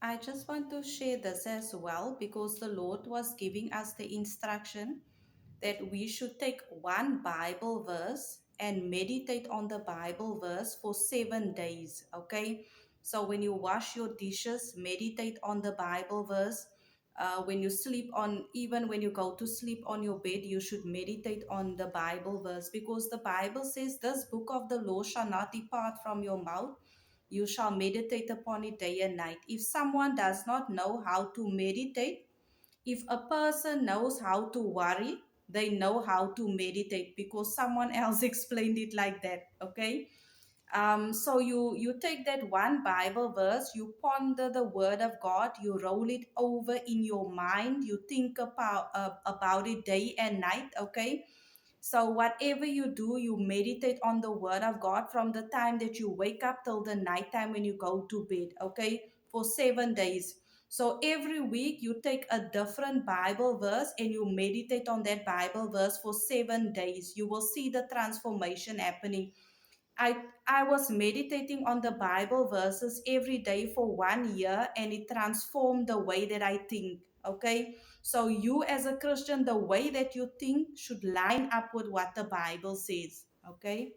I just want to share this as well because the Lord was giving us the instruction that we should take one Bible verse and meditate on the Bible verse for 7 days. Okay. So when you wash your dishes, meditate on the Bible verse. When you sleep on, even when you go to sleep on your bed, you should meditate on the Bible verse because the Bible says, "This book of the law shall not depart from your mouth. You shall meditate upon it day and night." If someone does not know how to meditate, if a person knows how to worry, they know how to meditate because someone else explained it like that. Okay. So you take that one Bible verse, you ponder the word of God, you roll it over in your mind, you think about it day and night. Okay. So whatever you do, you meditate on the word of God from the time that you wake up till the night time when you go to bed. Okay, for 7 days. So every week you take a different Bible verse and you meditate on that Bible verse for 7 days. You will see the transformation happening. I was meditating on the Bible verses every day for 1 year and it transformed the way that I think. Okay. So you as a Christian, the way that you think should line up with what the Bible says. Okay.